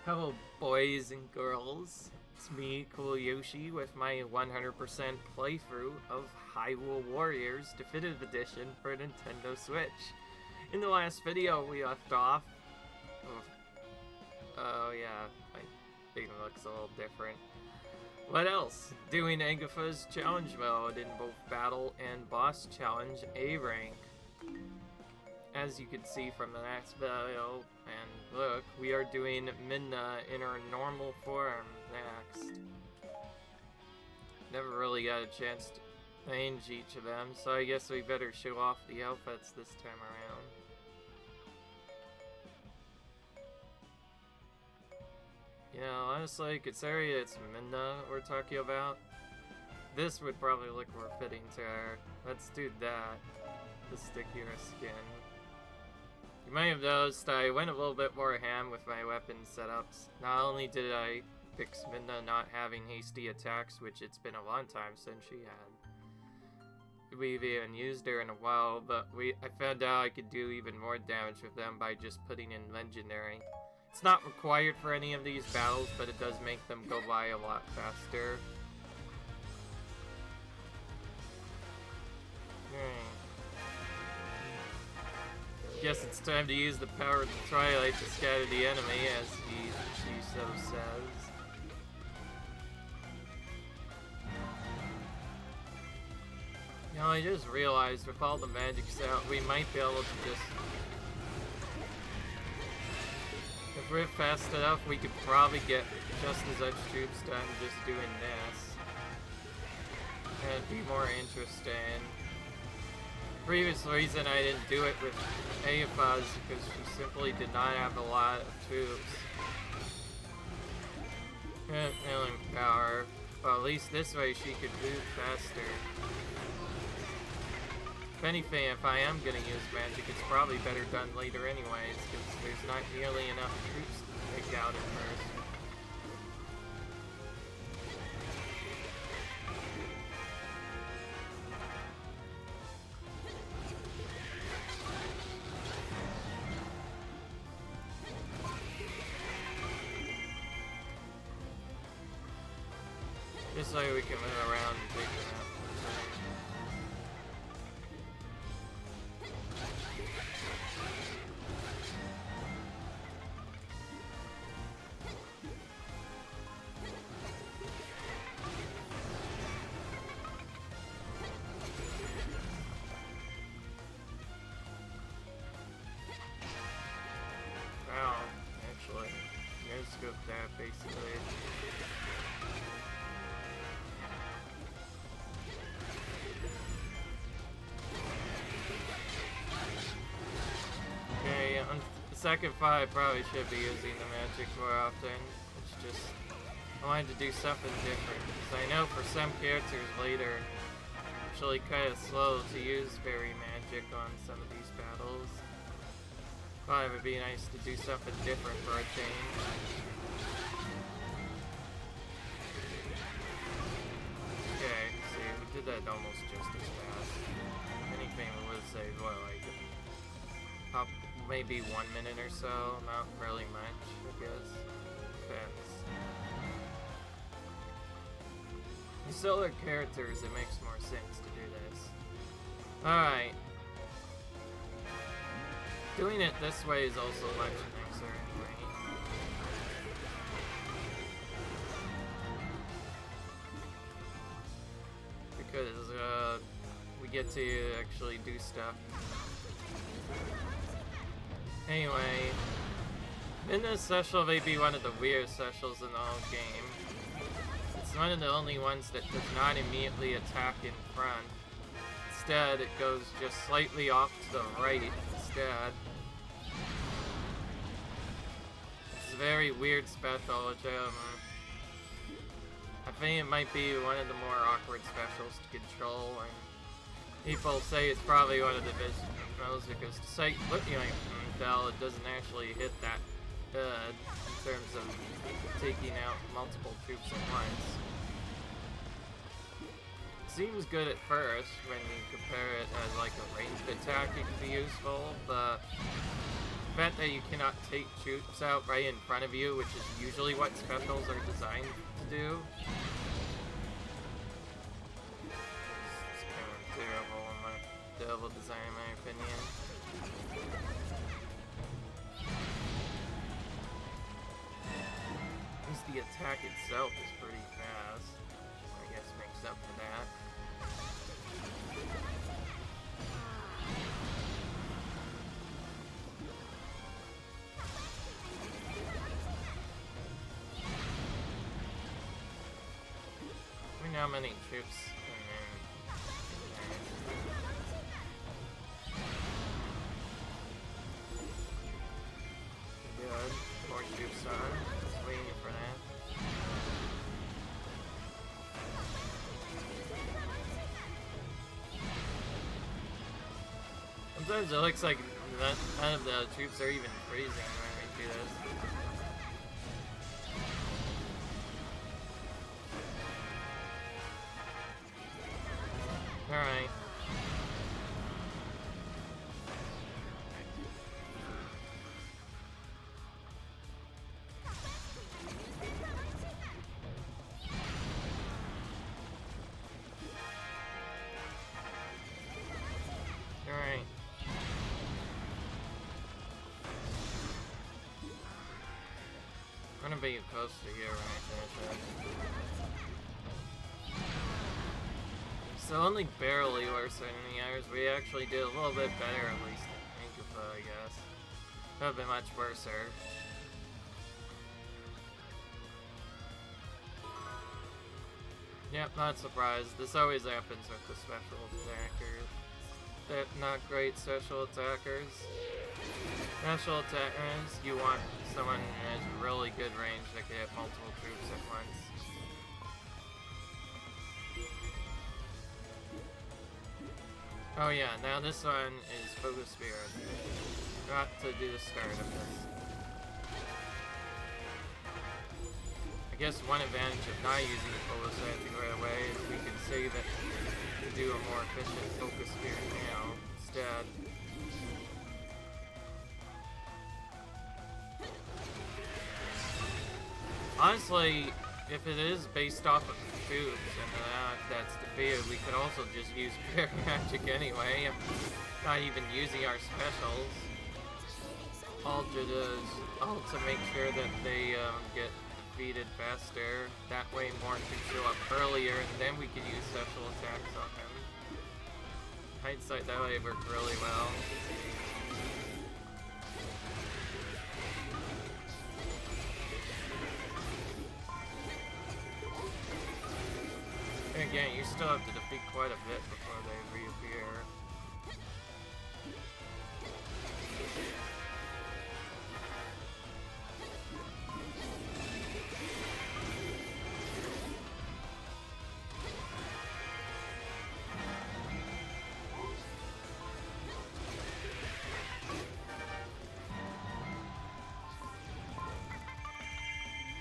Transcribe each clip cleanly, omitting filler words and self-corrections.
Hello, boys and girls. It's me, Cool Yoshi, with my 100% playthrough of Hyrule Warriors Definitive Edition for Nintendo Switch. In the last video, we left off. Oh yeah, my thing looks a little different. What else? Doing Agatha's challenge mode in both battle and boss challenge A rank. As you can see from the last video, and look, we are doing Midna in her normal form next. Never really got a chance to change each of them, so I guess we better show off the outfits this time around. You know, honestly, considering it's Midna we're talking about, this would probably look more fitting to her. Let's do that. The stickier skin. You might have noticed I went a little bit more ham with my weapon setups. Not only did I fix Midna not having hasty attacks, which it's been a long time since she had. We've even used her in a while, but I found out I could do even more damage with them by just putting in Legendary. It's not required for any of these battles, but it does make them go by a lot faster. Guess it's time to use the power of the Twilight to scatter the enemy, as she so says. You know, I just realized with all the magics out, we might be able to just... If we're fast enough, we could probably get just as much troops done just doing this. And it'd be more interesting. Previous reason I didn't do it with Agatha is because she simply did not have a lot of troops. And healing power. Well, at least this way she could move faster. If anything, if I am gonna use magic, it's probably better done later anyways, because there's not nearly enough troops to take out at first. This way we can move around and take them out. Wow, actually, no scope that basically. Okay, on the second fight, I probably should be using the magic more often. It's just, I wanted to do something different, because I know for some characters later, it's actually kind of slow to use fairy magic on some of these battles. Thought it would be nice to do something different for a change. Okay, see, we did that almost just as fast. If anything, we would have saved, what, like, maybe 1 minute or so, not really much, I guess. Depends. These other characters, it makes more sense to do this. Alright. Doing it this way is also much nicer anyway. Because, we get to actually do stuff. Anyway, Midna's special may be one of the weirdest specials in the whole game. It's one of the only ones that does not immediately attack in front. Instead, it goes just slightly off to the right instead. It's a very weird special, which I think it might be one of the more awkward specials to control, and people say it's probably one of the best specials because to sight looking like it doesn't actually hit that good in terms of taking out multiple troops at once. It seems good at first when you compare it as like a ranged attack, it can be useful, but fact that you cannot take troops out right in front of you, which is usually what specials are designed to do. It's kind of terrible design in my opinion. At least the attack itself is pretty fast. I guess makes up for that. How many troops good. More troops on. Just waiting for that. Sometimes it looks like none of the troops are even freezing when we do this. Alright. Alright. I'm gonna be close to here when I finish it. So only barely worse than the others. We actually did a little bit better, at least in Cucco, I guess. Could have been much worse. Yep, not surprised. This always happens with the special attackers. They're not great special attackers. Special attackers, you want someone who has really good range that can hit multiple troops at once. Oh yeah, now this one is Focus Spirit. Got to do the start of this. I guess one advantage of not using Focus Spirit right away is we can save it to do a more efficient Focus Spirit now instead. Honestly, if it is based off of troops and that's defeated, we could also just use Fairy Magic anyway, not even using our specials. All to make sure that they get defeated faster. That way more can show up earlier, and then we can use special attacks on them. Hindsight, that way worked really well. And again, you still have to defeat quite a bit before they reappear.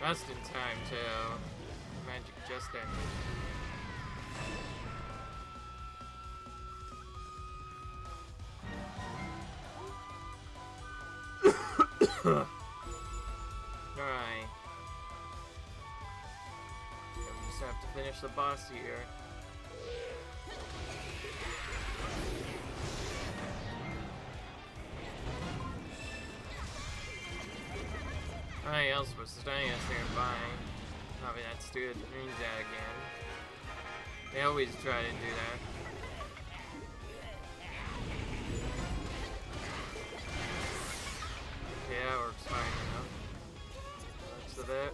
Just in time, too. Magic just ended. Alright. We just have to finish the boss here. Alright, else was staying us nearby. Probably that's stupid means that again. They always try to do that. Okay, that works fine enough. Looks of it.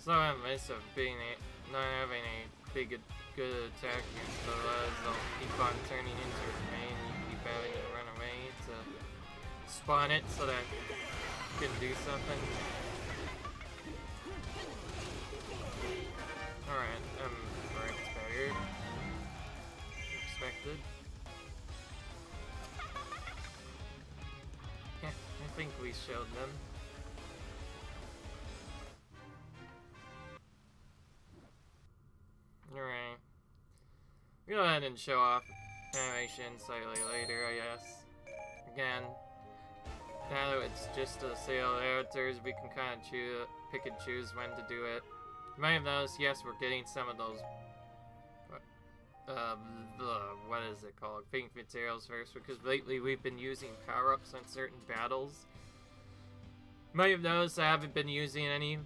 So I miss of not having a good attack against the Luz. They'll keep on turning into a main. You keep having to run away to spawn it so that you can do something. Alright, right better. Expected. Yeah, I think we showed them. Alright. Go ahead and show off animation slightly later, I guess. Again, now that it's just a sale of characters, we can kind of pick and choose when to do it. You might have noticed, yes, we're getting some of those, what is it called? Pink materials first, because lately we've been using power-ups on certain battles. You might have noticed I haven't been using any,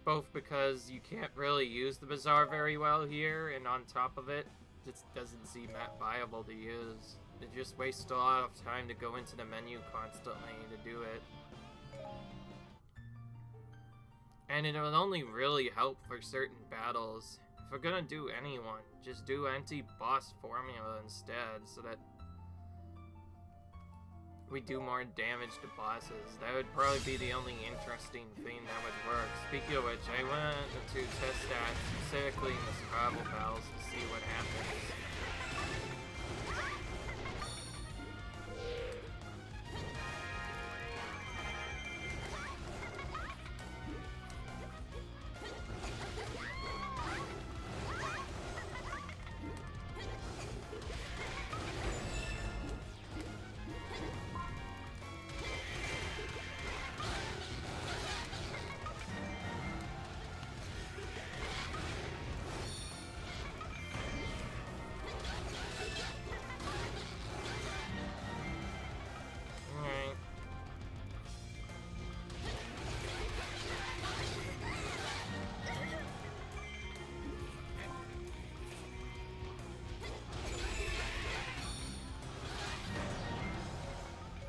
both because you can't really use the Bazaar very well here, and on top of it, it just doesn't seem that viable to use. It just wastes a lot of time to go into the menu constantly to do it. And it will only really help for certain battles. If we're gonna do anyone, just do anti-boss formula instead, so that we do more damage to bosses. That would probably be the only interesting thing that would work. Speaking of which, I went to test that specifically in the survival battles to see what happens.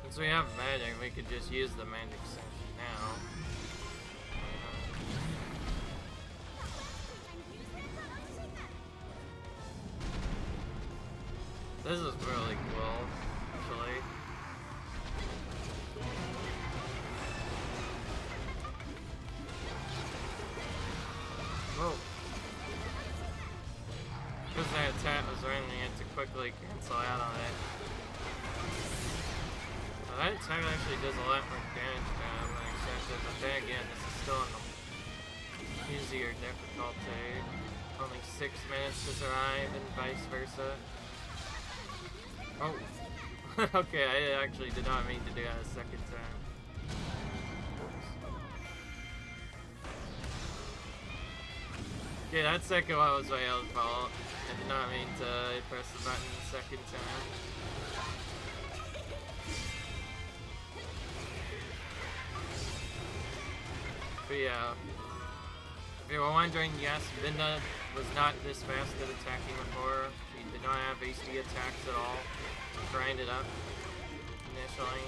Since we have magic, we could just use the magic section now. This is really cool, actually. Whoa. Because that attack was running, you had to quickly cancel out on it. That attack actually does a lot more damage now than expected, but then again, this is still an easier difficulty. Only 6 minutes to survive and vice versa. Oh. Okay, I actually did not mean to do that a second time. Okay, that second one was my own fault. I did not mean to press the button the second time. But yeah, if you were wondering, yes, Midna was not this fast at attacking before. She did not have hasty attacks at all. Grind it up initially.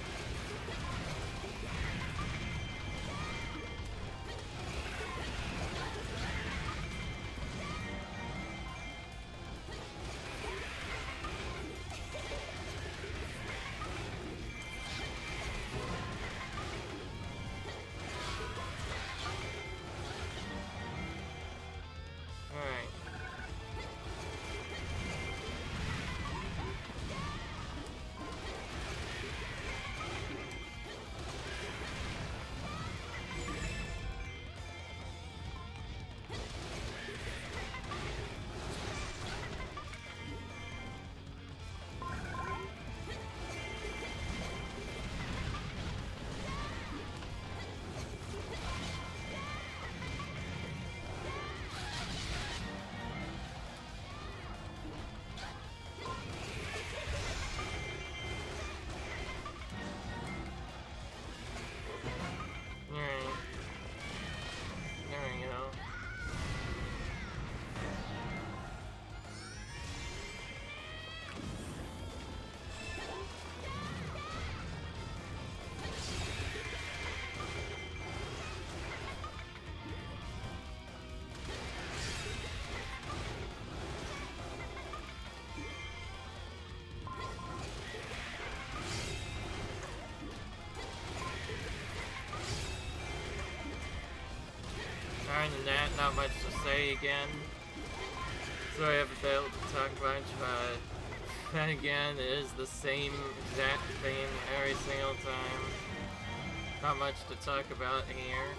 that, not much to say again. So I haven't been able to talk much, but then again, it is the same exact thing every single time. Not much to talk about here.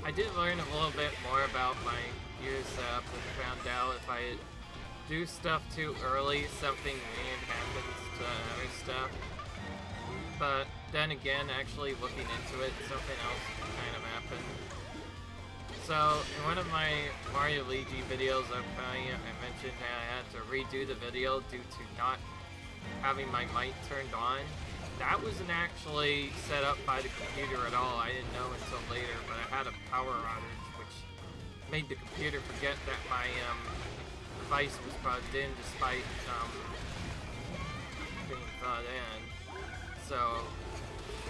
I did learn a little bit more about my gear setup and found out if I do stuff too early, something weird happens to other stuff. But then again, actually looking into it, something else kind of happened. So, in one of my Mario Luigi videos I mentioned that I had to redo the video due to not having my mic turned on. That wasn't actually set up by the computer at all. I didn't know until later, but I had a power outage, which made the computer forget that my device was plugged in despite being plugged in. So,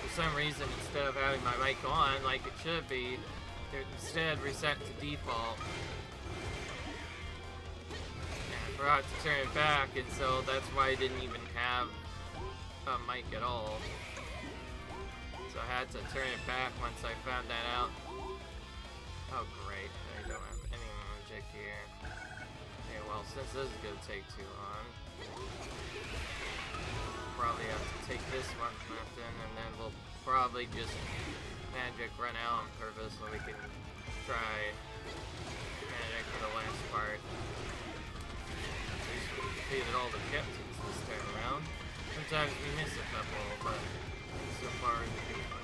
for some reason, instead of having my mic on like it should be, it instead reset to default. And I forgot to turn it back, and so that's why I didn't even have a mic at all. So I had to turn it back once I found that out. Oh great, I don't have any magic here. Okay, well since this is gonna take too long, probably have to take this one left in, and then we'll probably just magic run out on purpose so we can try magic for the last part. At least we completed all the captains this time around. Sometimes we miss a couple, but so far it's good fun.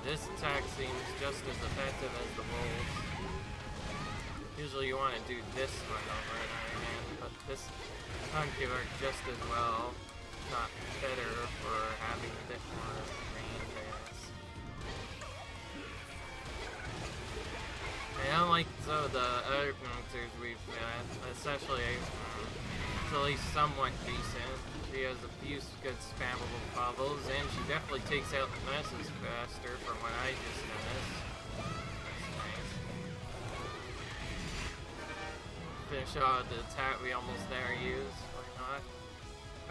This attack seems just as effective as the rolls. Usually you want to do this one over and over again, but this time can work just as well, not better for having a bit more range, I guess. And unlike some of the other characters we've met, especially it's at least somewhat decent. She has a few good spammable combos, and she definitely takes out the messes faster from what I just noticed. That's nice. Finish off the attack we almost never used. Why not?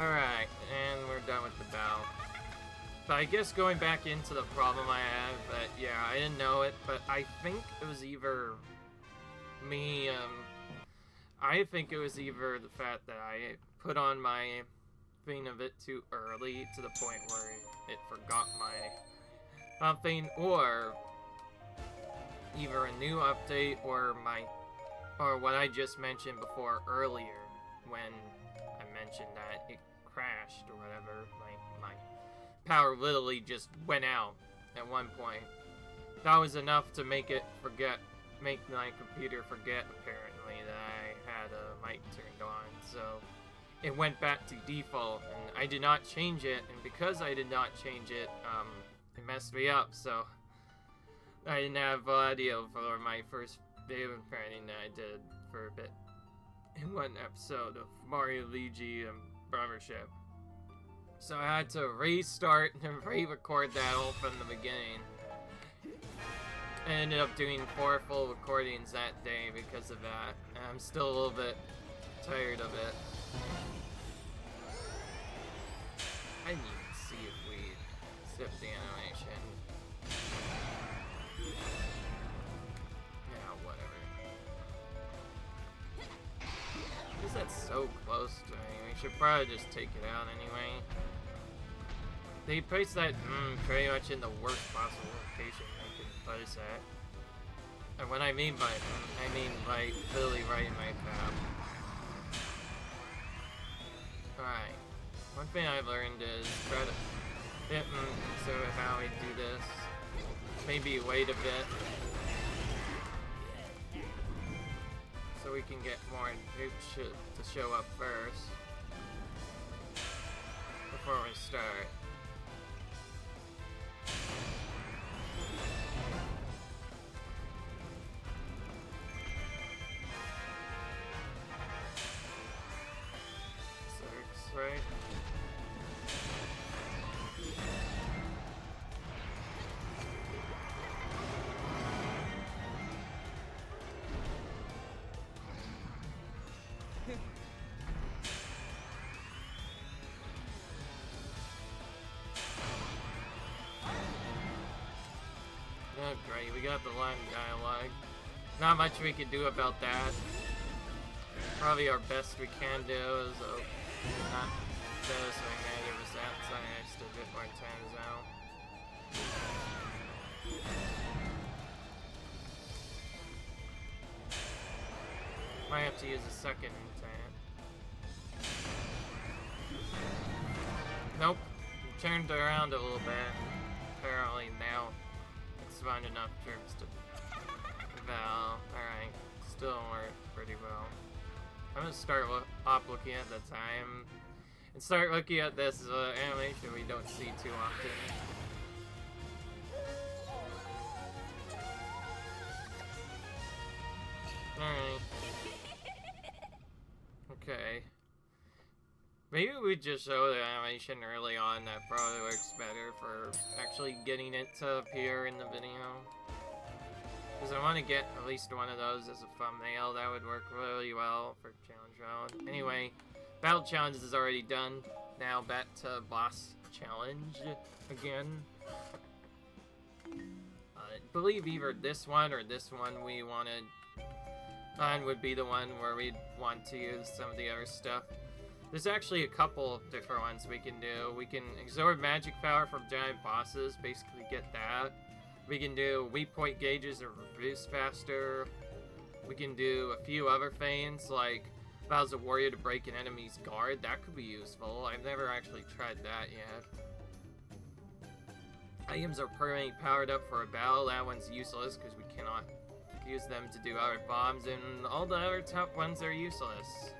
Alright, and we're done with the battle. But I guess going back into the problem I have, but yeah, I didn't know it, but I think it was either me, I think it was either the fact that I put on my thing a bit too early to the point where it forgot my thing, or either a new update or what I just mentioned before earlier when I mentioned that it crashed or whatever. My power literally just went out at one point. That was enough to make my computer forget apparently that I had a mic turned on. So it went back to default, and I did not change it, and because I did not change it, it messed me up, so I didn't have audio for my first video training that I did for a bit in one episode of Mario Luigi Brothership. So I had to restart and re-record that all from the beginning. I ended up doing 4 full recordings that day because of that, and I'm still a little bit tired of it. I need to see if we skip the animation. Yeah, whatever. Because that's so close to me, we should probably just take it out anyway. They placed that pretty much in the worst possible location they could place that. And what I mean by I mean like literally right in my path. Alright. One thing I've learned is try to hit so how we do this. Maybe wait a bit. So we can get more troops to show up first. before we start. Six, right? Oh, great, we got the line dialogue. Not much we can do about that. Probably our best we can do is not noticing -% so I just a bit more times out. Might have to use a second intent. Nope. Turned around a little bit. Apparently now it's found enough troops to Val. Alright. Still worked pretty well. I'm gonna start looking at the time and start looking at this animation we don't see too often. Alright. Okay. Maybe we just show the animation early on. That probably works better for actually getting it to appear in the video. Because I want to get at least one of those as a thumbnail. That would work really well for challenge round. Anyway, battle challenge is already done. Now back to boss challenge again. I believe either this one or this one we wanted on would be the one where we'd want to use some of the other stuff. There's actually a couple of different ones we can do. We can absorb magic power from giant bosses, basically get that. We can do weak point gauges or reduce faster. We can do a few other things, like allows a warrior to break an enemy's guard. That could be useful. I've never actually tried that yet. Items are permanently powered up for a battle. That one's useless because we cannot use them to do other bombs, and all the other top ones are useless.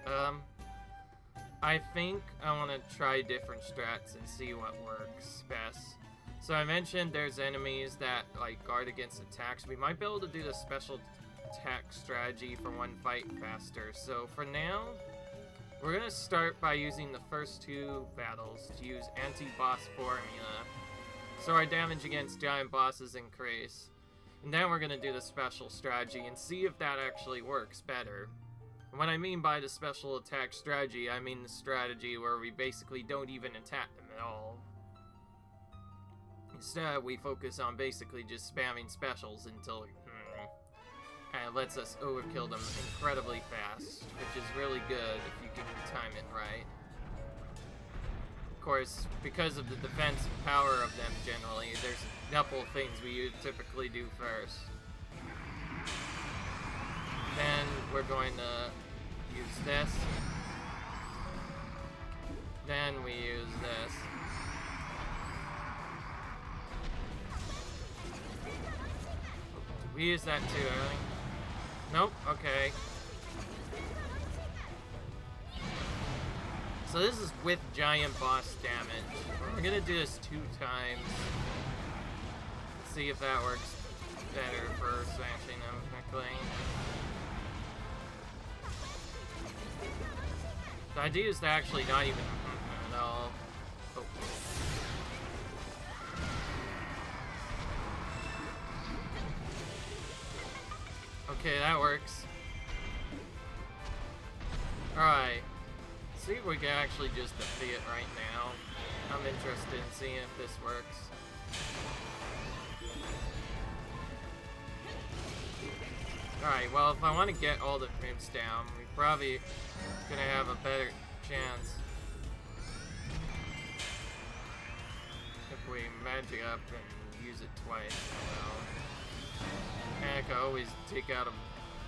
I think I want to try different strats and see what works best. So I mentioned there's enemies that like guard against attacks. We might be able to do the special attack strategy for one fight faster. So for now, we're gonna start by using the first two battles to use anti-boss formula, so our damage against giant bosses increase. And then we're gonna do the special strategy and see if that actually works better. And what I mean by the special attack strategy, I mean the strategy where we basically don't even attack them at all. Instead, we focus on basically just spamming specials until it lets us overkill them incredibly fast, which is really good if you can time it right. Of course, because of the defense power of them generally, there's a couple of things we typically do first. Then we're going to use this. Then we use this. We use that too early. Nope, okay. So this is with giant boss damage. We're gonna do this 2 times. See if that works better for smashing them quickly. The idea is to actually not even at all. Oh. Okay, that works. Alright. See if we can actually just defeat it right now. I'm interested in seeing if this works. Alright, well, if I want to get all the troops down, we probably gonna have a better chance if we magic up and use it twice. And I could always take out a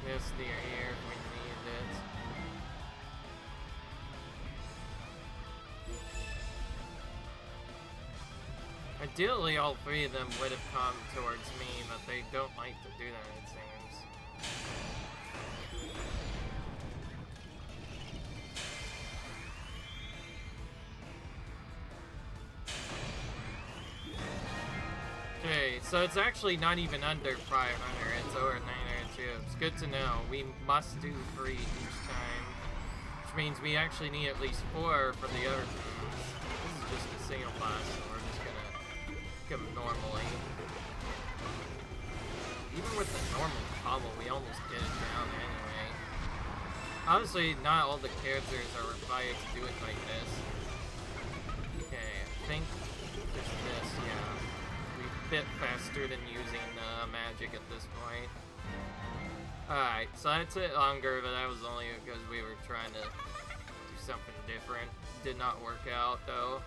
mist near here if we needed it. Ideally, all 3 of them would have come towards me, but they don't like to do that, it seems. So it's actually not even under 500, it's over 902. It's good to know. We must do 3 each time, which means we actually need at least 4 for the other things. This is just a single boss, so we're just gonna come normally. Even with the normal combo, we almost get it down anyway. Honestly, not all the characters are required to do it like this. Okay, I think there's this, yeah. We fit faster than using magic at this point. Alright, so that took longer, but that was only because we were trying to do something different. Did not work out, though.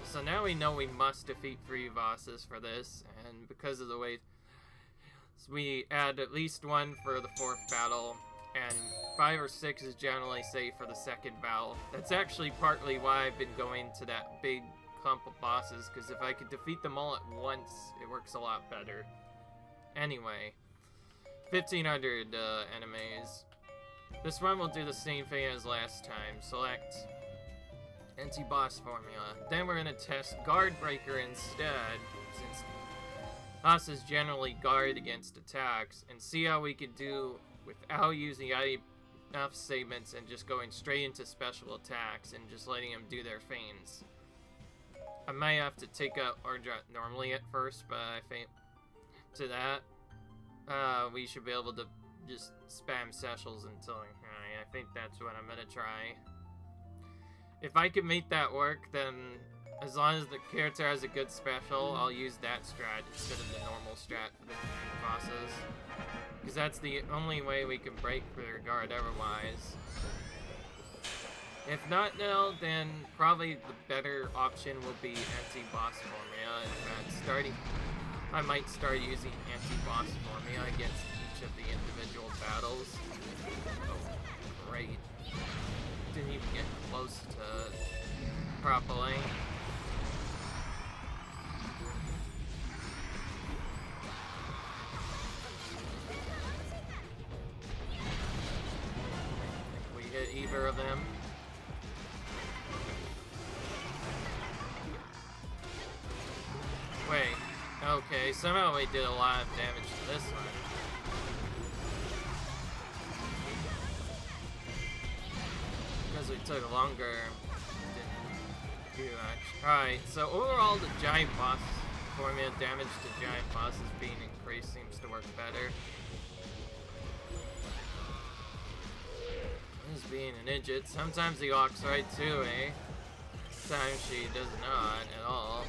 So now we know we must defeat 3 bosses for this, and because of the way... So we add at least 1 for the 4th battle, and 5 or 6 is generally safe for the 2nd battle. That's actually partly why I've been going to that big clump of bosses, because if I could defeat them all at once, it works a lot better. Anyway, 1500 enemies. This one will do the same thing as last time. Select anti-boss formula. Then we're going to test Guard Breaker instead, since bosses generally guard against attacks, and see how we can do without using enough statements and just going straight into special attacks and just letting them do their feigns. I might have to take out Ordra normally at first, but I think to that, we should be able to just spam specials until I think that's what I'm gonna try. If I can make that work, then as long as the character has a good special, I'll use that strat instead of the normal strat for the bosses. Because that's the only way we can break their guard otherwise. If not now, then probably the better option will be anti-boss formula. In fact, I might start using anti-boss formula against each of the individual battles. Oh, great. Didn't even get close to properly. We hit either of them. Wait, okay, somehow we did a lot of damage to this one. Because we took longer, didn't do much. Alright, so overall the giant boss formula damage to giant bosses being increased seems to work better. This being an idiot, sometimes he walks right too, eh? Sometimes she does not at all.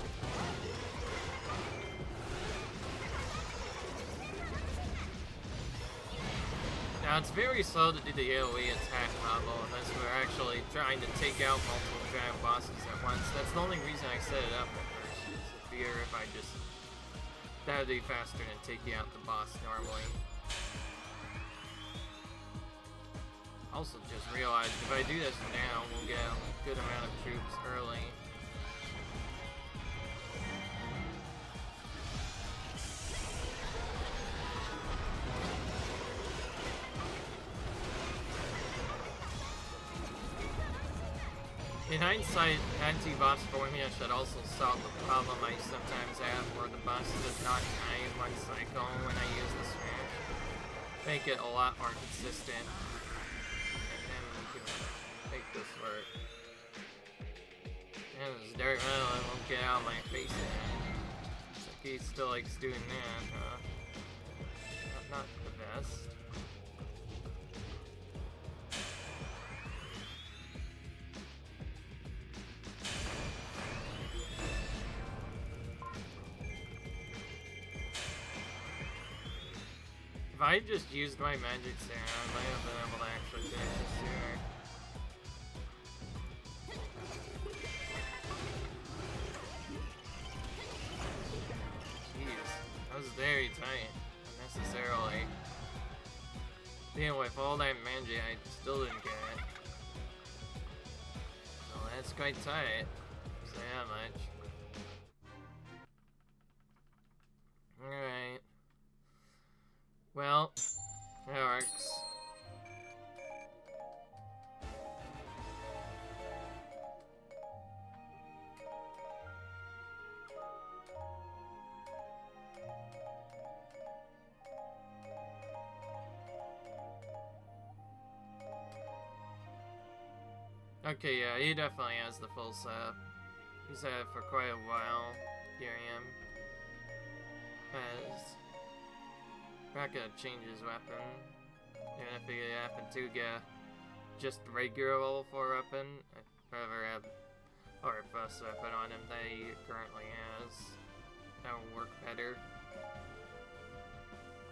Now, it's very slow to do the AoE attack combo unless we're actually trying to take out multiple giant bosses at once. That's the only reason I set it up at first, is the fear if I just... That would be faster than taking out the boss normally. Also just realized if I do this now, we'll get a good amount of troops early. In hindsight, anti-boss formula should also solve the problem I sometimes have where the boss does not die in one cycle when I use the smash. Make it a lot more consistent. And then we can make this work. And this dirt metal won't get out of my face again. Looks like he still likes doing that, huh? Not the best. If I just used my magic serum, I might have been able to actually finish this sooner. Jeez, that was very tight, unnecessarily. Even with all that magic, I still didn't get it. So that's quite tight. Say that much. Alright. Well, that works. Okay, yeah, he definitely has the full set. He's had it for quite a while. Here I am. Not gonna change his weapon. Even if he happened to get just regular level 4 weapon, I'd rather have or plus weapon on him that he currently has. That will work better.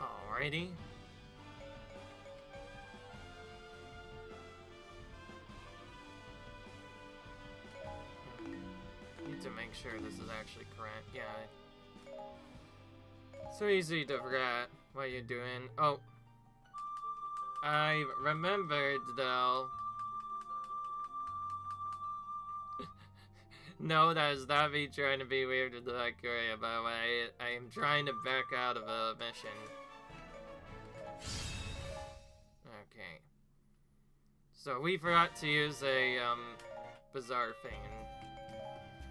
Alrighty. Need to make sure this is actually correct. Yeah. So easy to forget what you're doing. Oh. I remembered though. No, that is not me trying to be weird with the Korea, by the way. I am trying to back out of a mission. Okay. So we forgot to use a bizarre thing.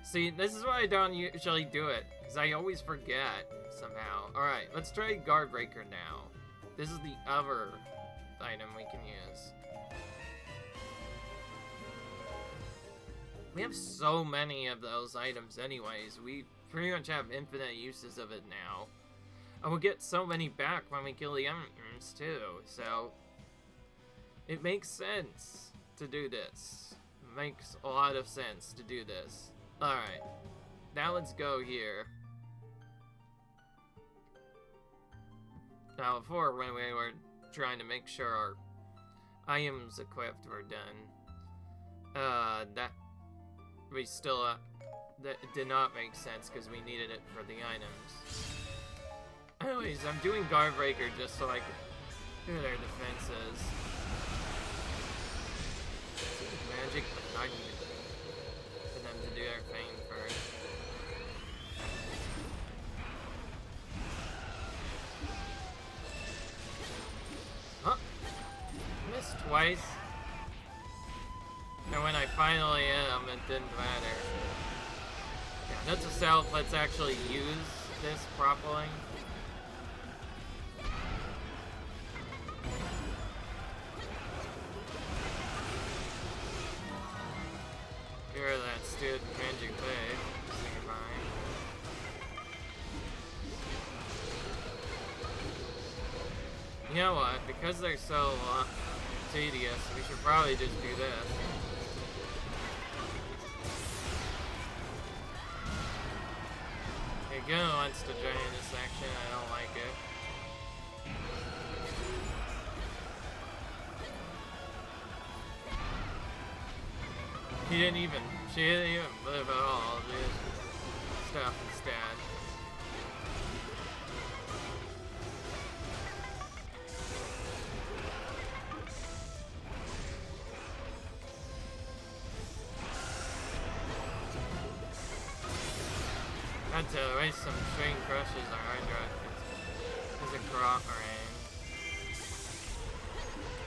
See, this is why I don't usually do it, because I always forget somehow. Alright, let's try Guard Breaker now. This is the other item we can use. We have so many of those items anyways. We pretty much have infinite uses of it now. And we'll get so many back when we kill the enemies too, so it makes sense to do this. It makes a lot of sense to do this. Alright, now let's go here. Now before, when we were trying to make sure our items equipped were done, that we still, that did not make sense because we needed it for the items. Anyways, I'm doing Guard Breaker just so I can do their defenses. Magic, but not even for them to do their thing first. Huh? Missed twice. And when I finally am, it didn't matter. Yeah, note to self, let's actually use this properly. Hear that stupid magic play. Say goodbye. You know what? Because they're so tedious, we should probably just do this. Okay, Ganon wants to join this section. I don't like it. She didn't even live at all. She just stuff instead. Had to waste some string crushes on Hydra because of Grot Rain.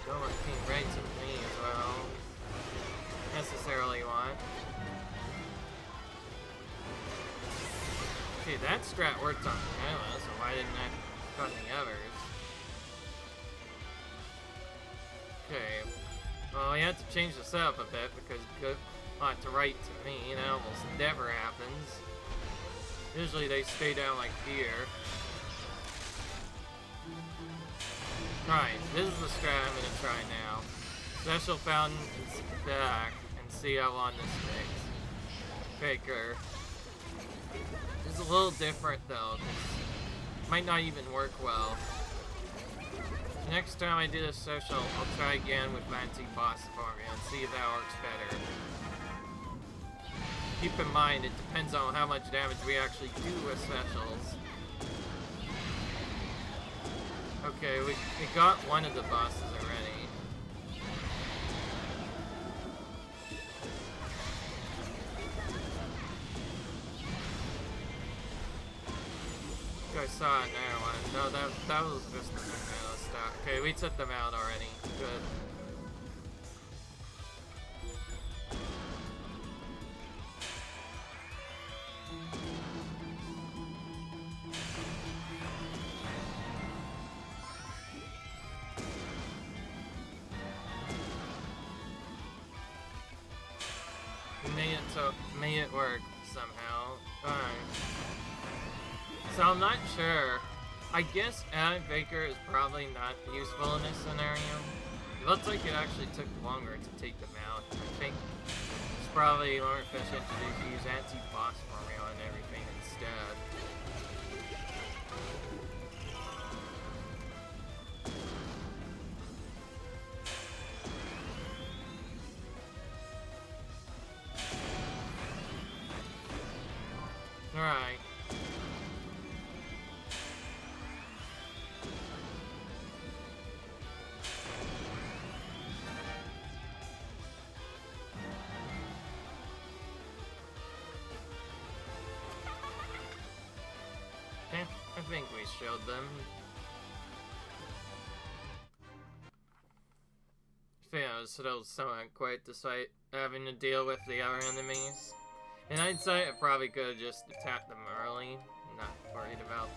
Don't want King Rain to me as well. Necessarily want. Okay, that strat worked on Midna, so why didn't that on the others? Okay, well, we had to change the setup a bit because good lot to right to me, that almost never happens. Usually they stay down like here. Alright, this is the strat I'm gonna try now. Special Fountain is back, and see how long this takes. Faker. This is a little different though. This might not even work well. Next time I do this social, I'll try again with anti-boss formula and see if that works better. Keep in mind, it depends on how much damage we actually do with specials. Okay, we got one of the bosses already. I saw another one. No, that was just the vanilla stuff. Okay, we took them out already. Good. so made it work somehow. Alright. So I'm not sure. I guess Ad Baker is probably not useful in this scenario. It looks like it actually took longer to take them out. I think it's probably more efficient to just use anti-boss formula and everything instead. Alright. Okay, I think we showed them. Yeah, it was still somewhat quite despite having to deal with the other enemies. In hindsight, I probably could have just attacked them early. Not worried about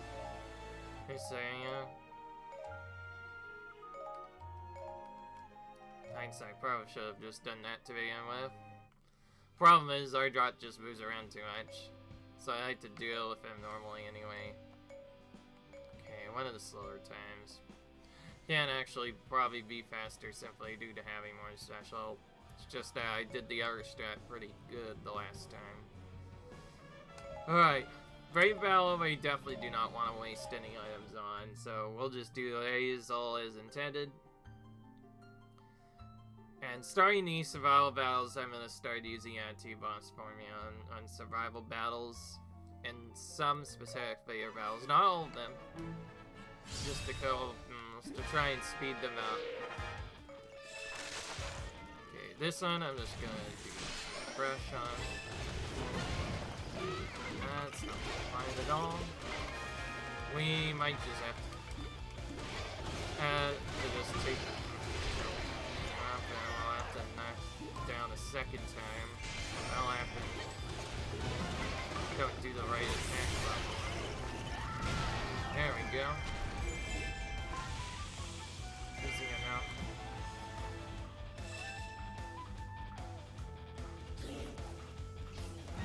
this area. Hindsight, probably should have just done that to begin with. Problem is, Ardrot just moves around too much, so I like to deal with him normally anyway. Okay, one of the slower times. Can actually probably be faster simply due to having more special. It's just that I did the other strat pretty good the last time. Alright, Brave Battle we definitely do not want to waste any items on, so we'll just do these all as intended. And starting these survival battles, I'm going to start using anti-boss formula on survival battles and some specific failure battles, not all of them, just to go, to try and speed them up. Okay, this one I'm just going to do fresh on. That's not fine at all. We might just have to just take I'll have to knock down a second time. I'll have to don't do the right attack button. There we go. Easy enough.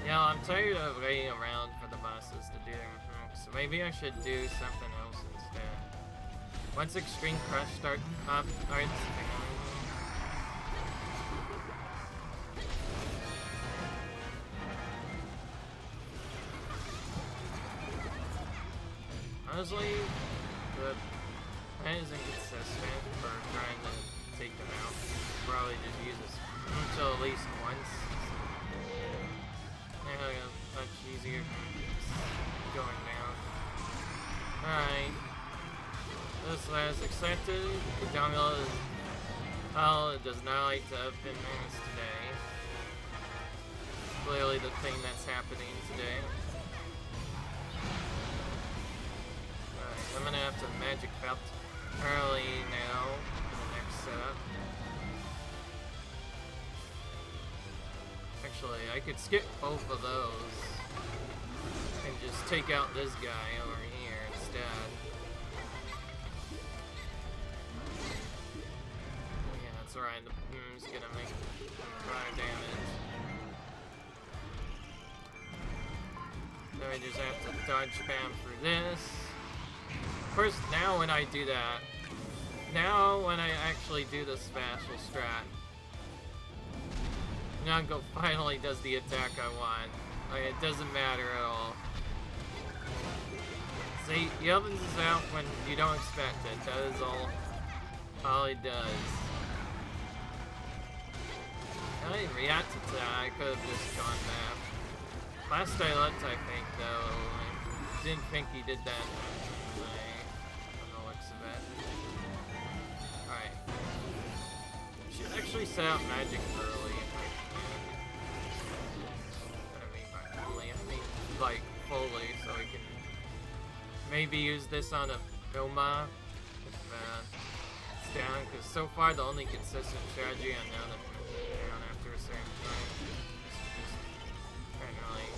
Yeah, I'm tired of waiting around for the bosses to do their so maybe I should do something else instead. Once Extreme Crush starts honestly, the plan is inconsistent for trying to take them out. Probably just use this until at least once. Yeah, much easier going down. Alright. This as expected, the jungle is, well, it does not like to have been menaced today. Clearly the thing that's happening today. Alright, I'm gonna have to magic belt early now in the next setup. Actually, I could skip both of those and just take out this guy over here instead. Yeah, that's right, the boom's gonna make fire damage. Then I just have to dodge spam for this. First, now when I do that, now when I actually do the special strat, Nyong'o finally does the attack I want. Like, it doesn't matter at all. See, he opens his mouth when you don't expect it. That is all he does. I didn't react to that. I could have just gone back. Last I looked, I think, though, I didn't think he did that. From the looks of it. Alright. Should actually set out magic early. Like fully, so we can maybe use this on a Noma if it's down, because so far the only consistent strategy I know that moves down after a certain time is just generally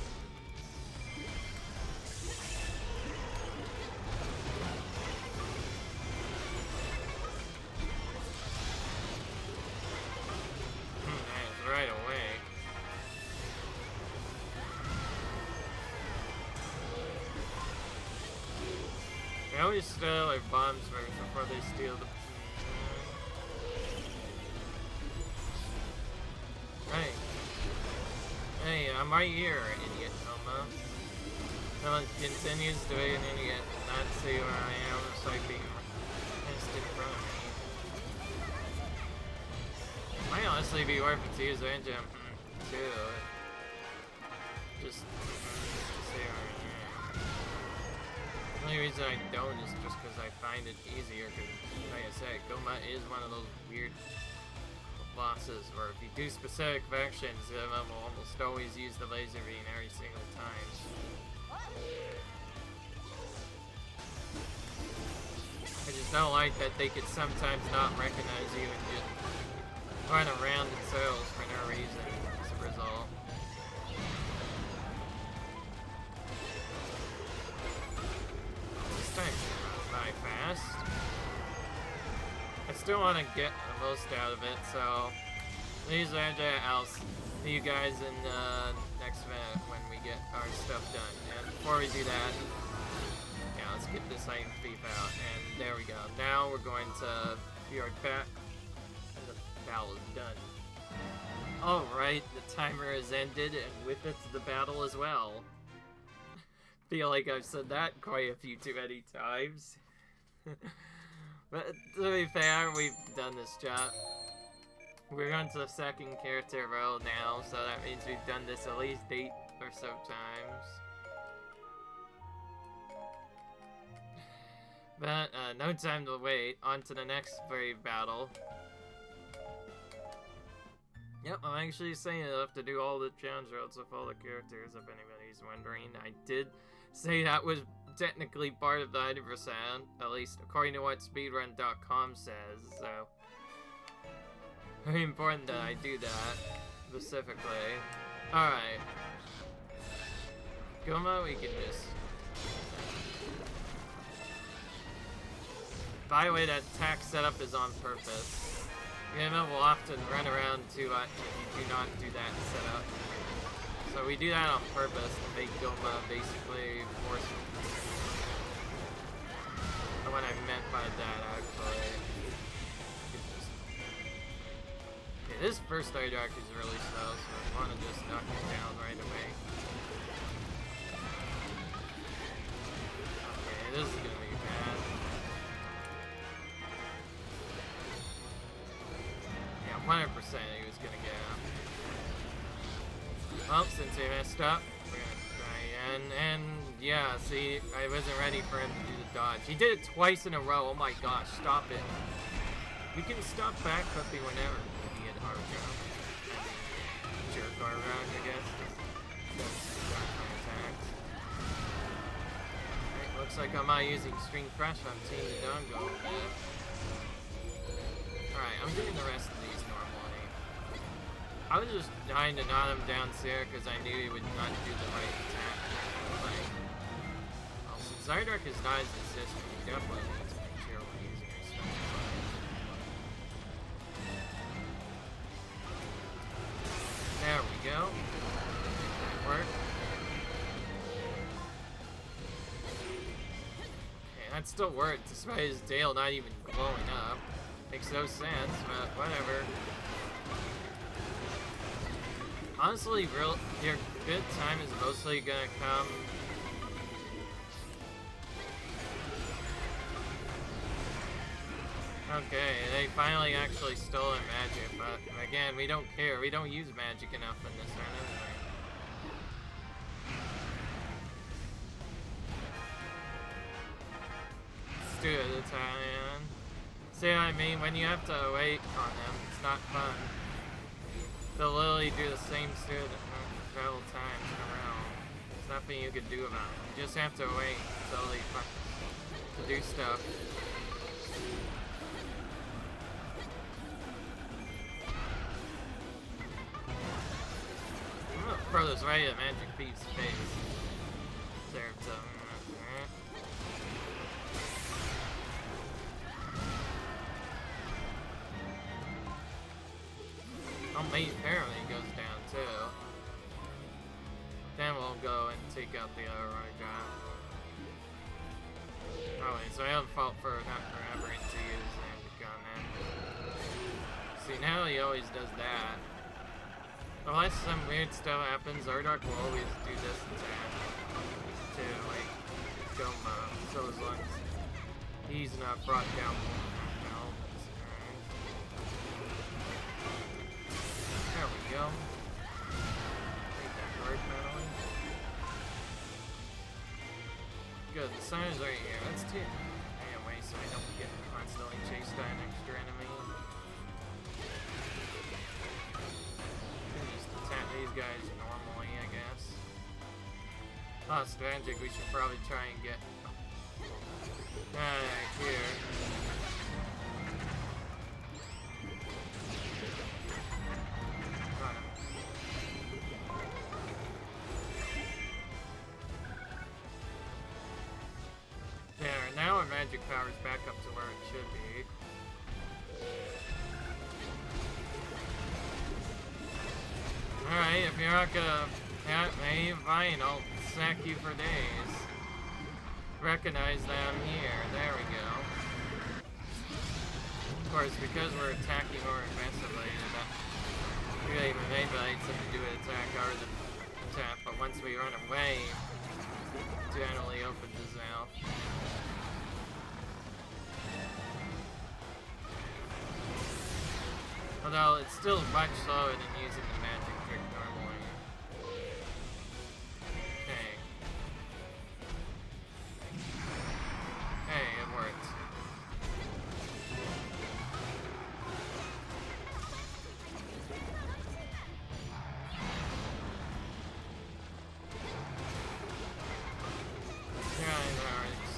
right away. They always steal their bombs first before they steal the... Hey. Hey, I'm right here, idiot, Noma. Someone continues to be an idiot and not see where I am, it's like being just in front of me. Might honestly be worth it to use the engine, too. Just see where I am. The only reason I don't is just because I find it easier, because, like I said, Goma is one of those weird bosses where if you do specific actions, it will almost always use the laser beam every single time. I just don't like that they could sometimes not recognize you and just run around in circles for no reason as a result. This time's not very fast. I still want to get the most out of it, so please, I'll see you guys in the next event when we get our stuff done. And before we do that, yeah, let's get this item thief out. And there we go. Now we're going to be right back, and the battle is done. Alright, the timer has ended, and with it, the battle as well. Feel like I've said that quite a few too many times. But to be fair, we've done this job. We're on to the second character row now, so that means we've done this at least 8 or so times. But, no time to wait. On to the next brave battle. Yep, I'm actually saying I have to do all the challenge routes with all the characters, if anybody's wondering. I did say that was technically part of the 100%, at least according to what speedrun.com says, so very important that I do that specifically. Alright. Goma, we can just... By the way, that attack setup is on purpose. Goma will often run around too much if you do not do that setup. So we do that on purpose to make Goma basically force... What I meant by that, actually. Okay, this first Dark is really slow, so I want to just knock it down right away. Okay, this is gonna be bad. Yeah, 100% he was gonna get out. Well, since he messed up, we're gonna try again, and yeah, see, I wasn't ready for him to do the dodge. He did it twice in a row. Oh my gosh, stop it. You can stop back clipping whenever. He had hard round. Jerk hard round, I guess. That's attacks. Alright, looks like I'm not using string crush on Team Dongo. Alright, I'm doing the rest of these normally. I was just dying to knock him down here because I knew he would not do the right attack. Like, well, since Zydark is not as consistent, he definitely needs to make sure we're using our stuff. There we go. That worked. Okay, that still worked, despite his tail not even blowing up. Makes no sense, but whatever. Honestly, your good time is mostly gonna come... Okay, they finally actually stole our magic, but again, we don't care. We don't use magic enough in this run anyway. Let's do it, Italian. See what I mean? When you have to wait on them, it's not fun. They'll literally do the same student several times in a row. There's nothing you can do about it. You just have to wait until they to do stuff. I'm gonna throw this right at Magic Thief's face. There, oh, mate, apparently it goes down too. Then we'll go and take out the other right guy. Oh wait, so I have fault for not remembering to use magic on that. See, now he always does that. Unless some weird stuff happens, Ardok will always do this attack to, like, Goma. So as long as he's not brought down, there we go. Take that guard penalty. Good, the sign is right here. Let's take away so I don't get constantly chased by an extra enemy. Just attack these guys normally, I guess. Strategic, we should probably try and get here. There, now our magic power is back up to where it should be. Alright, if you're not gonna hey, fine, I'll sack you for days. Recognize that I'm here. There we go. Of course, because we're attacking more aggressively, that really manipulates them to do an attack harder than attack, but once we run away, it generally opens his mouth. Although it's still much slower than using the magic trick normally. Okay. Hey, it worked. Yeah, it works.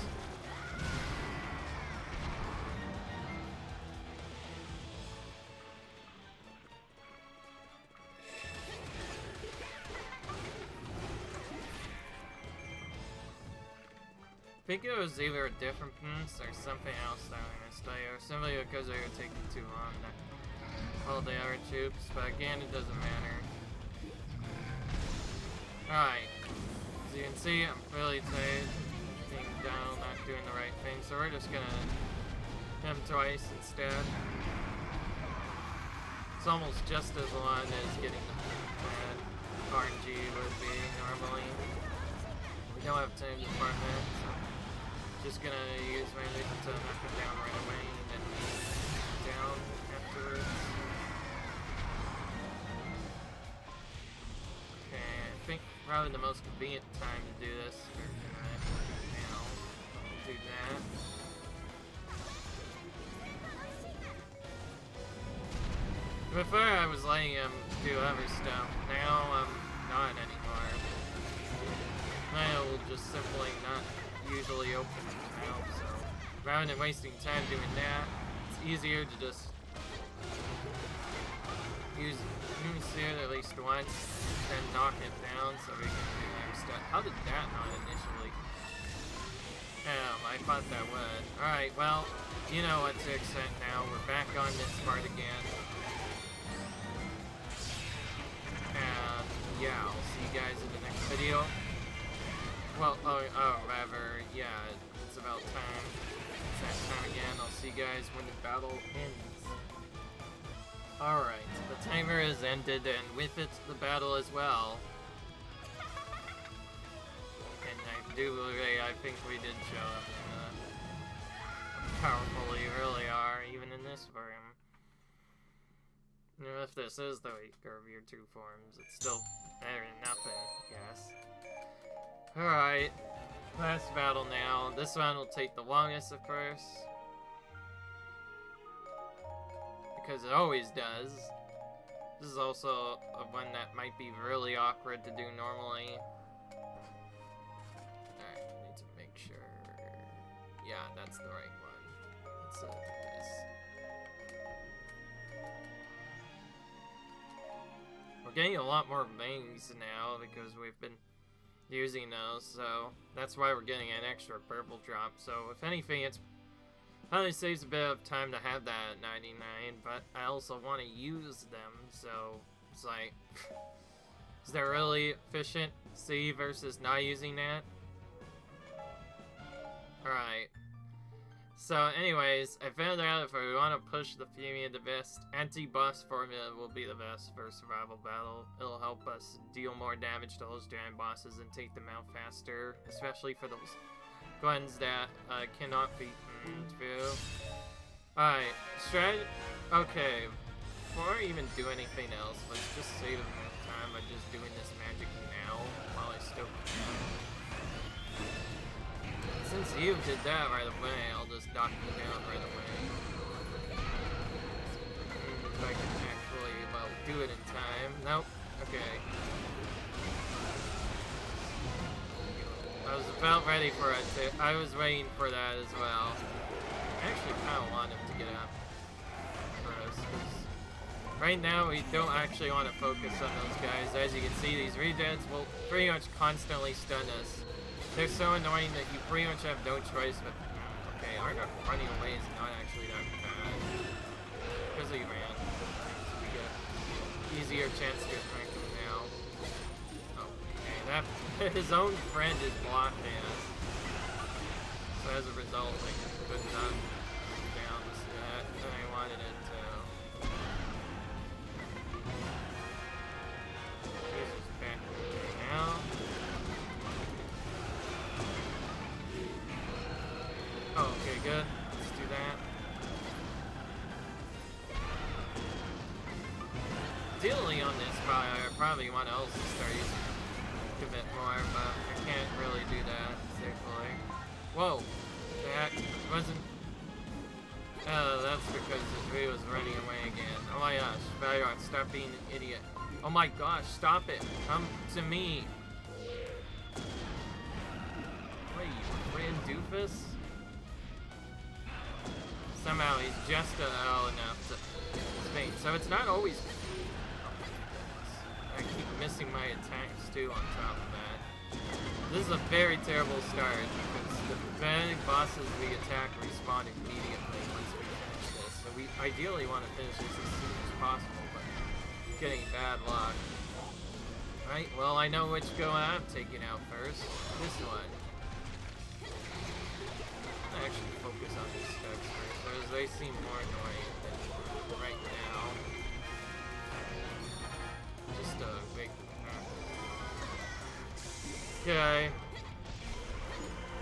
I think it was either a different piece or something else that I missed, or simply because they were taking too long to hold the other troops, but again, it doesn't matter. Alright, as you can see, I'm really tired, being down, not doing the right thing, so we're just gonna hit him twice instead. It's almost just as long as getting the RNG would be normally. We don't have time to farm that, so just gonna use my magic to knock him down right away and then down afterwards. Okay, I think probably the most convenient time to do this for now. Do that. Before I was letting him do other stuff, now I'm not anymore. I will just simply not usually open his mouth, so rather than wasting time doing that, it's easier to just use it at least once, then knock it down so we can do other stuff. How did that not initially? I thought that would. Alright, well, you know what to expect now. We're back on this part again. And yeah, I'll see you guys in the next video. Well, rather, yeah, it's about time. It's that time again. I'll see you guys when the battle ends. Alright, the timer has ended, and with it, the battle as well. And I think we did show up how powerful you really are, even in this form. If this is the weaker of your two forms, it's still better than nothing, I guess. Alright, last battle now. This one will take the longest, of course. Because it always does. This is also one that might be really awkward to do normally. Alright, I need to make sure. Yeah, that's the right one. Let's do this. We're getting a lot more bangs now because we've been using those, so that's why we're getting an extra purple drop. So if anything, it's probably saves a bit of time to have that at 99, but I also want to use them, so it's like, is that really efficient? C versus not using that? Alright. So, anyways, I found out if we want to push the Fury into best, anti-boss formula will be the best for survival battle. It'll help us deal more damage to those giant bosses and take them out faster, especially for those ones that cannot be through. Alright, okay, before I even do anything else, let's just save time by just doing this magic now while I still can. Since you did that right away, I'll just knock you down right away. If I can actually, well, do it in time. Nope. Okay. I was about ready for it to, I was waiting for that as well. I actually kind of want him to get up first, because right now we don't actually want to focus on those guys. As you can see, these regens will pretty much constantly stun us. They're so annoying that you pretty much have no choice but... Okay, our running away is not actually that bad. Because he ran. We get easier chance to attack him now. Okay, that his own friend is blocked us. So as a result, like, could not down that I wanted it to. He's just back now. Oh, okay, good. Let's do that. Ideally on this, I probably want else to start using a bit more, but I can't really do that safely. Whoa! That wasn't... Oh, that's because he was running away again. Oh my gosh, Valor, stop being an idiot. Oh my gosh, stop it! Come to me! Wait, you ran doofus? Somehow he's just low enough to faint. So it's not always... I keep missing my attacks too on top of that. This is a very terrible start because the big bosses we attack respawn immediately once we finish this. So we ideally want to finish this as soon as possible, but getting bad luck. Right, well I know which go I'm taking out first. This one. Actually focus on these steps first, because they seem more annoying than right now. Just a big... Okay.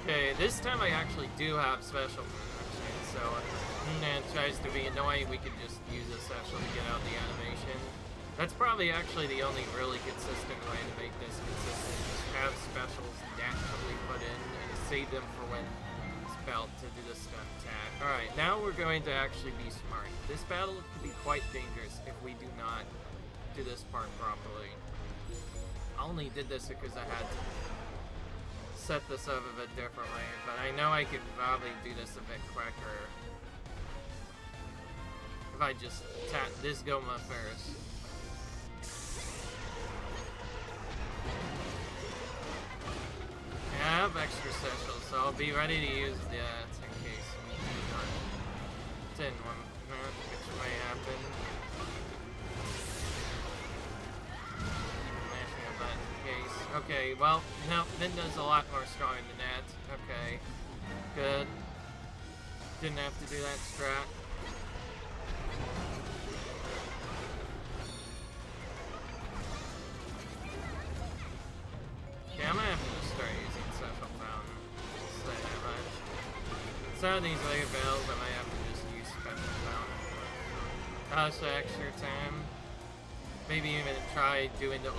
Okay, this time I actually do have special protection, so if Midna tries to be annoying, we can just use a special to get out the animation. That's probably actually the only really consistent way to make this consistent. Just have specials naturally put in and save them for when belt to do the stun attack. Alright, now we're going to actually be smart. This battle could be quite dangerous if we do not do this part properly. I only did this because I had to set this up a bit differently, but I know I could probably do this a bit quicker if I just tap this Goma first. I have extra specials, so I'll be ready to use that in case we need one. Didn't want which may happen. Mashing a button in case. Okay, well, no, Midna's a lot more strong than that. Okay, good. Didn't have to do that strat. Yeah, I'm gonna have to start using special fountain. Say that much. Some of these later battles, I might have to just use special fountain. Also, extra time. Maybe even try doing the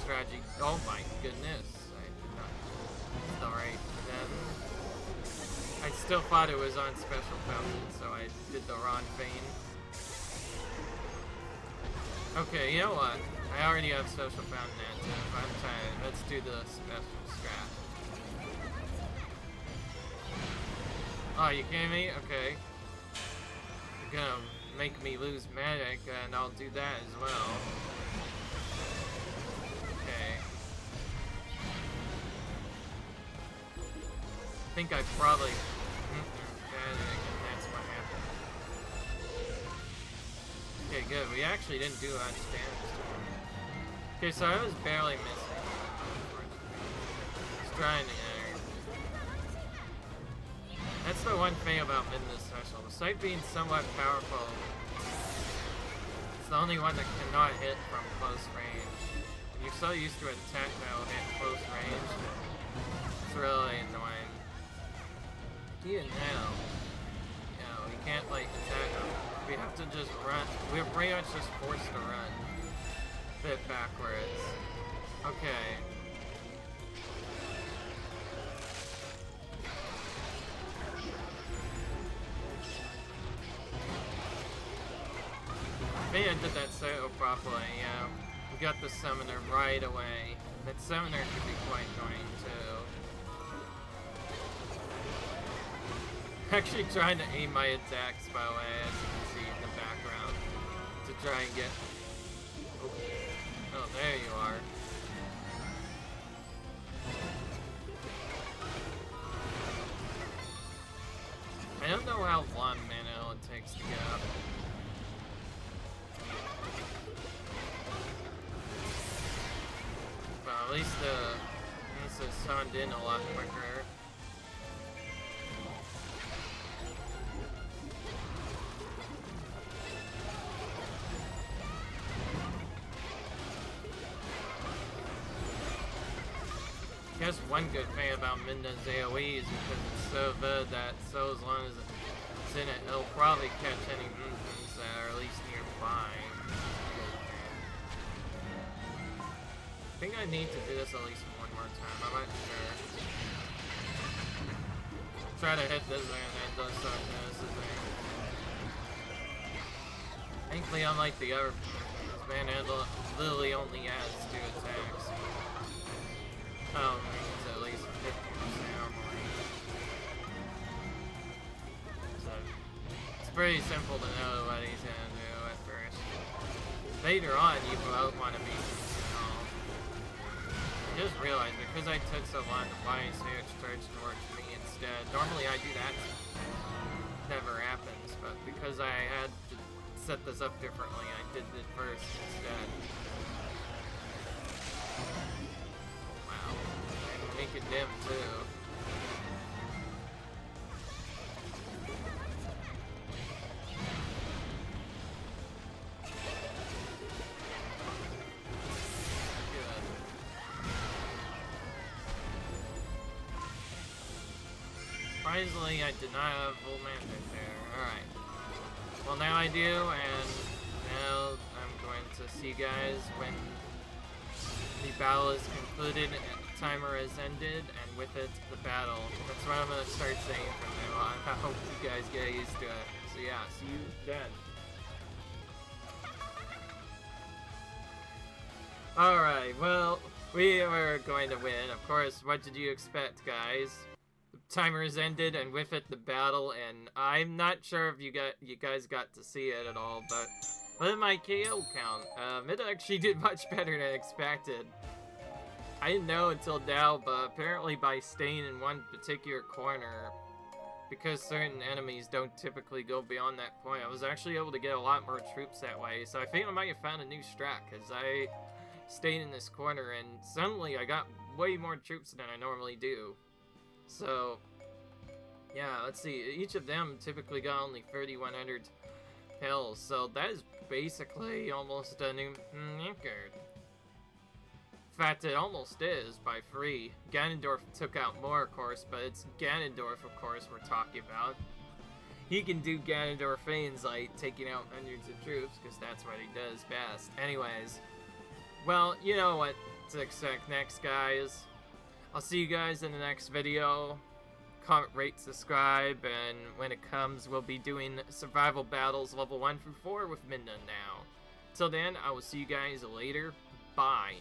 strategy. Oh my goodness! I did not. Sorry. Then I still thought it was on special fountain, so I did the wrong thing. Okay, you know what? I already have social fountain active. I'm tired. Let's do the special strat. Oh, you kidding me? Okay. You're gonna make me lose magic, and I'll do that as well. Okay. I think I probably magic, and that's what happened. Okay, good. We actually didn't do much damage to him. Okay, so I was barely missing. Just trying to That's the one thing about Midna's special. Besides being somewhat powerful, it's the only one that cannot hit from close range. You're so used to an attack that will hit close range. It's really annoying. Even now, you know, we can't like attack them. We have to just run. We're pretty much just forced to run. Bit backwards. Okay. I think I did that so properly, yeah. We got the summoner right away. That summoner could be quite annoying too. Actually trying to aim my attacks, by the way, as you can see in the background, to try and get... Oh, there you are. I don't know how long mana it takes to get up. But at least this is summoned in a lot quicker. I guess one good thing about Midna's AoE is because it's so good that so as long as it's in it, it'll probably catch any movements that are at least nearby. I think I need to do this at least one more time, I'm not sure. Try to hit this thing and then does something this thing. Thankfully, unlike the other Manhandle literally only adds 2 attacks. Means at least 50% normally. So, it's pretty simple to know what he's gonna do at first. Later on, you both want to be I just realized, because I took so long to buy Switch Charge towards me instead. Normally I do that. Never happens, but because I had to set this up differently, I did it first instead. Make it dim too. Good. Surprisingly, I did not have full mandate there. Alright. Well, now I do, and now I'm going to see you guys when the battle is concluded. Timer has ended, and with it, the battle. That's what I'm going to start saying from now on. I hope you guys get used to it. So yeah, see you then. Alright, well, we were going to win. Of course, what did you expect, guys? The timer has ended, and with it, the battle, and I'm not sure if you guys got to see it at all, but look at my KO count. Midna actually did much better than expected. I didn't know until now, but apparently by staying in one particular corner, because certain enemies don't typically go beyond that point, I was actually able to get a lot more troops that way. So I think I might have found a new strat, because I stayed in this corner, and suddenly I got way more troops than I normally do. So, yeah, let's see. Each of them typically got only 3,100 pills, so that is basically almost a new record. In fact, it almost is, by 3. Ganondorf took out more, of course, but it's Ganondorf, of course, we're talking about. He can do Ganondorf things like taking out hundreds of troops, because that's what he does best. Anyways, well, you know what to expect next, guys. I'll see you guys in the next video. Comment, rate, subscribe, and when it comes, we'll be doing survival battles level 1 through 4 with Midna now. Till then, I will see you guys later. Bye.